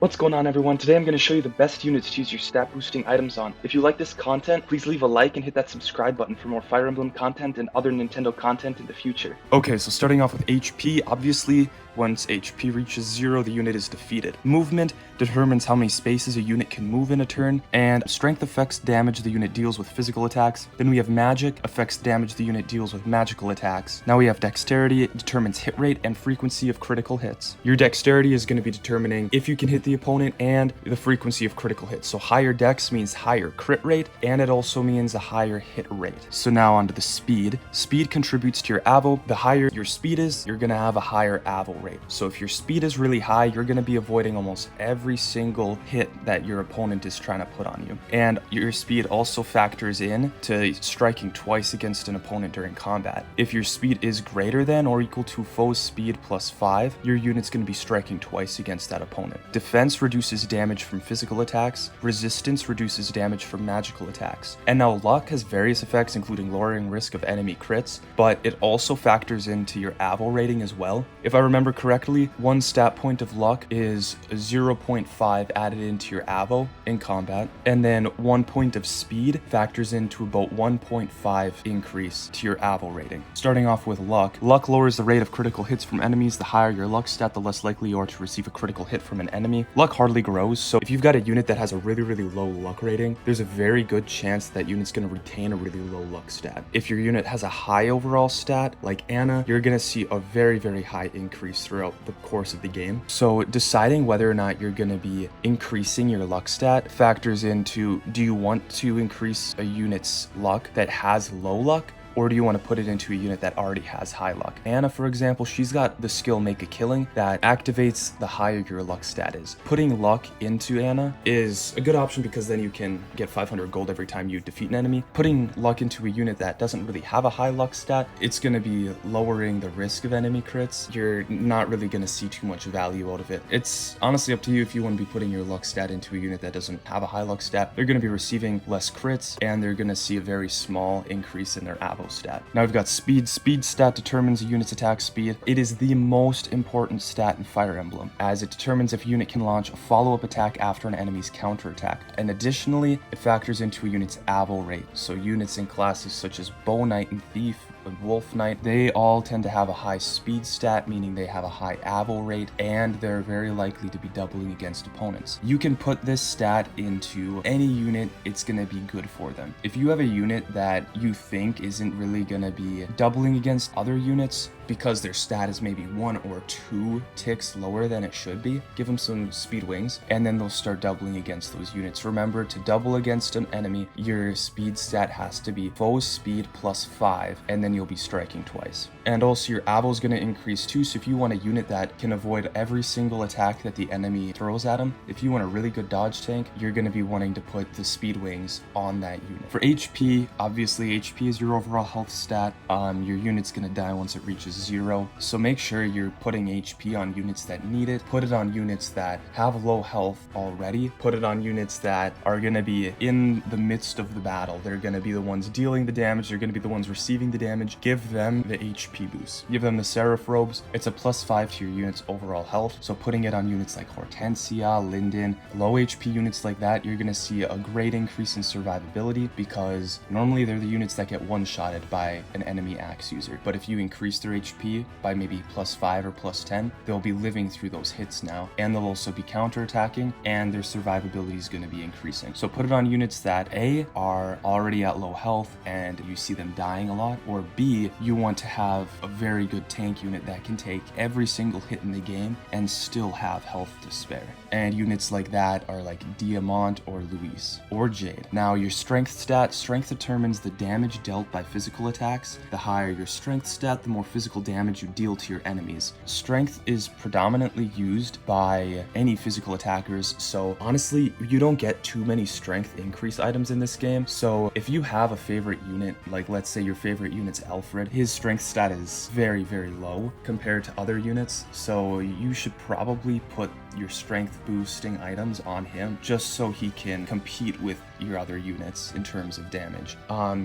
What's going on, everyone? Today I'm going to show you the best units to use your stat boosting items on. If you like this content, please leave a like and hit that subscribe button for more Fire Emblem content and other Nintendo content in the future. Okay, so starting off with HP, obviously once HP reaches 0, the unit is defeated. Movement determines how many spaces a unit can move in a turn, and strength affects damage the unit deals with physical attacks. Then we have magic, affects damage the unit deals with magical attacks. Now we have dexterity, it determines hit rate and frequency of critical hits. Your dexterity is going to be determining if you can hit the opponent and the frequency of critical hits. So higher dex means higher crit rate, and it also means a higher hit rate. So now onto the speed. Speed contributes to your avo. The higher your speed is, you're going to have a higher avo rate. So if your speed is really high, you're going to be avoiding almost every single hit that your opponent is trying to put on you. And your speed also factors in to striking twice against an opponent during combat. If your speed is greater than or equal to foe's speed plus 5, your unit's going to be striking twice against that opponent. Defense reduces damage from physical attacks. Resistance reduces damage from magical attacks. And now luck has various effects, including lowering risk of enemy crits, but it also factors into your avo rating as well. If I remember correctly, one stat point of luck is 0.5 added into your avo in combat, and then 1 point of speed factors into about 1.5 increase to your avo rating. Starting off with luck, luck lowers the rate of critical hits from enemies. The higher your luck stat, the less likely you are to receive a critical hit from an enemy. Luck hardly grows, so if you've got a unit that has a really low luck rating, there's a very good chance that unit's going to retain a really low luck stat. If your unit has a high overall stat, like Anna, you're going to see a very high increase throughout the course of the game. So deciding whether or not you're going to be increasing your luck stat factors into, do you want to increase a unit's luck that has low luck, or do you want to put it into a unit that already has high luck? Anna, for example, she's got the skill Make a Killing that activates the higher your luck stat is. Putting luck into Anna is a good option because then you can get 500 gold every time you defeat an enemy. Putting luck into a unit that doesn't really have a high luck stat, it's going to be lowering the risk of enemy crits. You're not really going to see too much value out of it. It's honestly up to you if you want to be putting your luck stat into a unit that doesn't have a high luck stat. They're going to be receiving less crits, and they're going to see a very small increase in their avo stat. Now we've got speed. Speed stat determines a unit's attack speed. It is the most important stat in Fire Emblem, as it determines if a unit can launch a follow-up attack after an enemy's counterattack. And additionally, it factors into a unit's avo rate. So units in classes such as Bow Knight and Thief and Wolf Knight, they all tend to have a high speed stat, meaning they have a high avo rate, and they're very likely to be doubling against opponents. You can put this stat into any unit, it's going to be good for them. If you have a unit that you think isn't really going to be doubling against other units because their stat is maybe 1 or 2 ticks lower than it should be, give them some speed wings, and then they'll start doubling against those units. Remember, to double against an enemy, your speed stat has to be foe's speed plus 5, and then you'll be striking twice. And also your avo is going to increase too, so if you want a unit that can avoid every single attack that the enemy throws at them, if you want a really good dodge tank, you're going to be wanting to put the speed wings on that unit. For HP, obviously HP is your overall health stat. Your unit's going to die once it reaches 0, so make sure you're putting HP on units that need it. Put it on units that have low health already. Put it on units that are going to be in the midst of the battle. They're going to be the ones dealing the damage. They're going to be the ones receiving the damage. Give them the HP boost. Give them the Seraph Robes. It's a plus 5 to your unit's overall health, so putting it on units like Hortensia, Linden, low HP units like that, you're going to see a great increase in survivability, because normally they're the units that get one-shotted by an enemy axe user. But if you increase their HP by maybe plus 5 or plus 10, they'll be living through those hits now, and they'll also be counterattacking, and their survivability is going to be increasing. So put it on units that A, are already at low health and you see them dying a lot, or B, you want to have a very good tank unit that can take every single hit in the game and still have health to spare. And units like that are like Diamant or Luis or Jade. Now your strength stat, strength determines the damage dealt by physical attacks. The higher your strength stat, the more physical damage you deal to your enemies. Strength is predominantly used by any physical attackers, so honestly, you don't get too many strength increase items in this game. So if you have a favorite unit, like let's say your favorite unit's Alfred, his strength stat is very low compared to other units, so you should probably put your strength boosting items on him just so he can compete with your other units in terms of damage.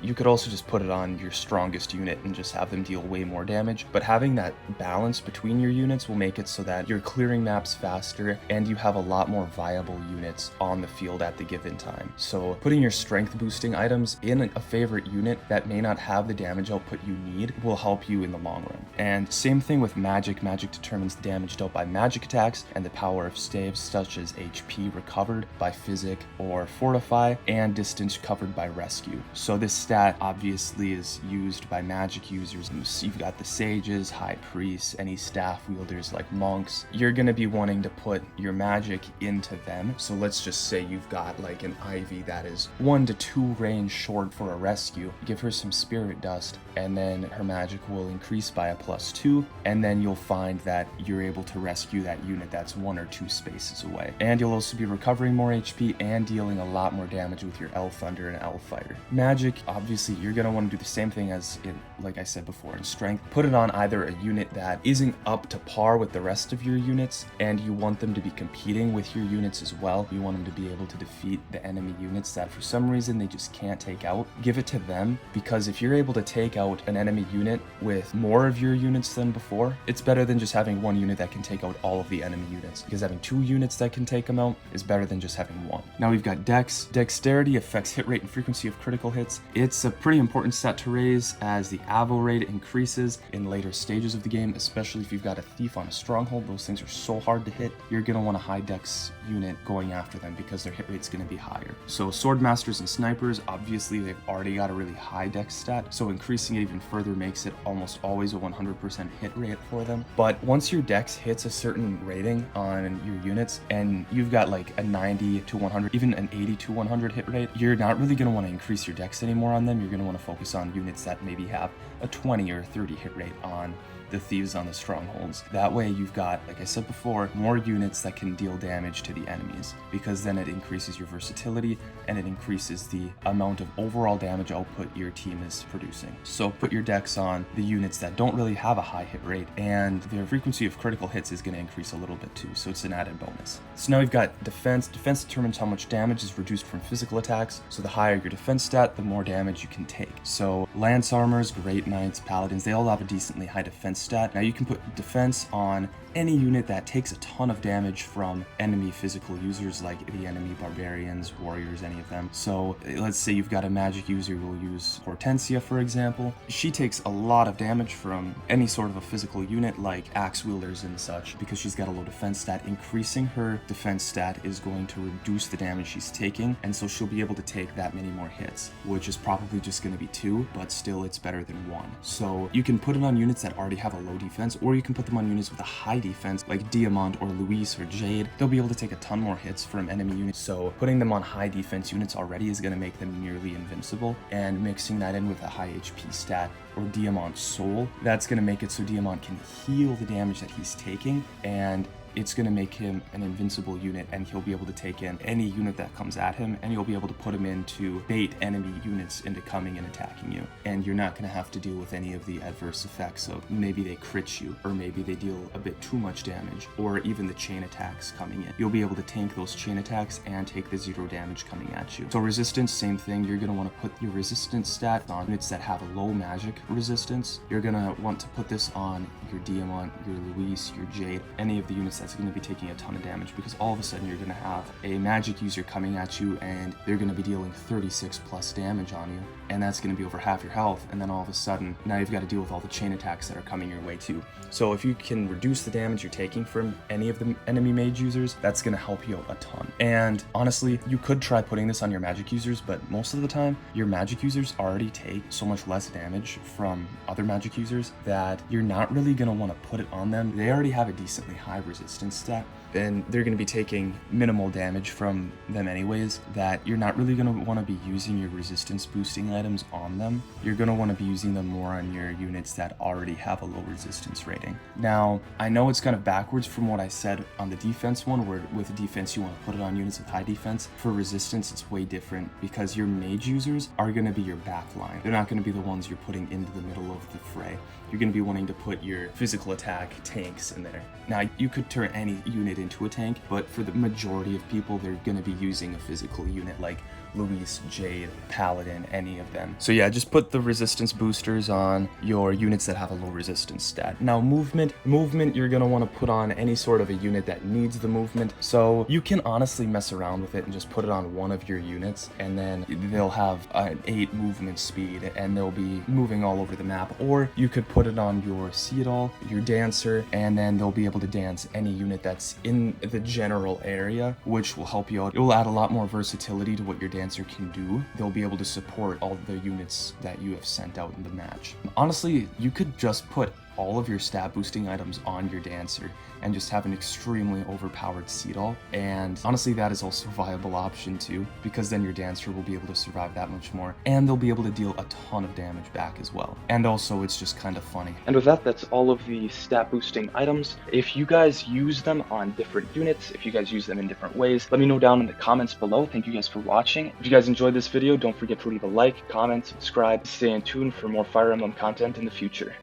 You could also just put it on your strongest unit and just have them deal way more damage, but having that balance between your units will make it so that you're clearing maps faster and you have a lot more viable units on the field at the given time. So putting your strength boosting items in a favorite unit that may not have the damage output you need will help you in the long run. And same thing with magic. Magic determines the damage dealt by magic attacks and the power of staves such as HP recovered by physic or fortify and distance covered by rescue. So this stat obviously is used by magic users. You've got the sages, high priests, any staff wielders like monks. You're going to be wanting to put your magic into them. So let's just say you've got like an Ivy that is 1 to 2 range short for a rescue. Give her some spirit dust and then her magic will increase by a +2, and then you'll find that you're able to rescue that unit that's 1 or 2 spaces away. And you'll also be recovering more HP and dealing a lot more damage with your Elf Thunder and Elf Fighter. Magic, obviously you're going to want to do the same thing as in, like I said before, in strength. Put it on either a unit that isn't up to par with the rest of your units and you want them to be competing with your units as well. You want them to be able to defeat the enemy units that for some reason they just can't take out. Give it to them, because if you're able to take out an enemy unit with more of your units than before, it's better than just having one unit that can take out all of the enemy units, because having 2 units that can take them out is better than just having 1. Now we've got Dex. Dexterity affects hit rate and frequency of critical hits. It's a pretty important stat to raise as the AVO rate increases in later stages of the game, especially if you've got a thief on a stronghold. Those things are so hard to hit. You're going to want a high Dex unit going after them because their hit rate's going to be higher. So sword masters and snipers, obviously they've already got a really high Dex stat, so increasing it even further makes it almost always a 100% hit rate for them. But once your Dex hits a certain rating on your units and you've got like a 90 to 100, even an 80 to 100 hit rate, you're not really going to want to increase your Dex anymore on them. You're going to want to focus on units that maybe have a 20 or 30 hit rate on the thieves on the strongholds. That way you've got, like I said before, more units that can deal damage to the enemies, because then it increases your versatility and it increases the amount of overall damage output your team is producing. So put your Dex on the units that don't really have a high hit rate, and their frequency of critical hits is going to increase a little bit too, so it's an added bonus. So now we've got defense. Defense determines how much damage is reduced from physical attacks, so the higher your defense stat, the more damage you can take. So Lance Armors, Great Knights, Paladins, they all have a decently high defense stat. Now you can put defense on any unit that takes a ton of damage from enemy physical users, like the enemy barbarians, warriors, any of them. So let's say you've got a magic user who will use Hortensia, for example. She takes a lot of damage from any sort of a physical unit like axe wielders and such, because she's got a low defense stat. Increasing her defense stat is going to reduce the damage she's taking, and so she'll be able to take that many more hits, which is probably just going to be 2, but still it's better than 1. So you can put it on units that already have a low defense, or you can put them on units with a high defense like Diamond or Luis or Jade. They'll be able to take a ton more hits from enemy units, so putting them on high defense units already is going to make them nearly invincible, and mixing that in with a high HP stat or Diamond Soul, that's going to make it so Diamond can heal the damage that he's taking, and it's going to make him an invincible unit, and he'll be able to take in any unit that comes at him, and you'll be able to put him in to bait enemy units into coming and attacking you. And you're not going to have to deal with any of the adverse effects of maybe they crit you, or maybe they deal a bit too much damage, or even the chain attacks coming in. You'll be able to tank those chain attacks and take the 0 damage coming at you. So resistance, same thing. You're going to want to put your resistance stat on units that have a low magic resistance. You're going to want to put this on your Diamant, your Luis, your Jade, any of the units that's going to be taking a ton of damage, because all of a sudden you're going to have a magic user coming at you and they're going to be dealing 36 plus damage on you, and that's going to be over half your health, and then all of a sudden now you've got to deal with all the chain attacks that are coming your way too. So if you can reduce the damage you're taking from any of the enemy mage users, that's going to help you out a ton. And honestly, you could try putting this on your magic users, but most of the time your magic users already take so much less damage from other magic users that you're not really going to want to put it on them. They already have a decently high resistance stat, and they're going to be taking minimal damage from them anyways, that you're not really going to want to be using your resistance boosting items on them. You're going to want to be using them more on your units that already have a low resistance rating. Now, I know it's kind of backwards from what I said on the defense one, where with defense you want to put it on units with high defense. For resistance, it's way different, because your mage users are going to be your backline. They're not going to be the ones you're putting into the middle of the fray. You're going to be wanting to put your physical attack tanks in there. Now, you could turn any unit it into a tank, but for the majority of people, they're going to be using a physical unit like Luis, Jade, Paladin, any of them. So yeah, just put the resistance boosters on your units that have a low resistance stat. Now movement, you're going to want to put on any sort of a unit that needs the movement. So you can honestly mess around with it and just put it on one of your units, and then they'll have an 8 movement speed and they'll be moving all over the map. Or you could put it on your Seedall, your Dancer, and then they'll be able to dance any unit that's in the general area, which will help you out. It will add a lot more versatility to what your Dancer can do. They'll be able to support all the units that you have sent out in the match. Honestly, you could just put all of your stat boosting items on your Dancer and just have an extremely overpowered Seedall. And honestly, that is also a viable option too, because then your Dancer will be able to survive that much more, and they'll be able to deal a ton of damage back as well. And also, it's just kind of funny. And with that, that's all of the stat boosting items. If you guys use them on different units, if you guys use them in different ways, let me know down in the comments below. Thank you guys for watching. If you guys enjoyed this video, don't forget to leave a like, comment, subscribe, stay in tune for more Fire Emblem content in the future.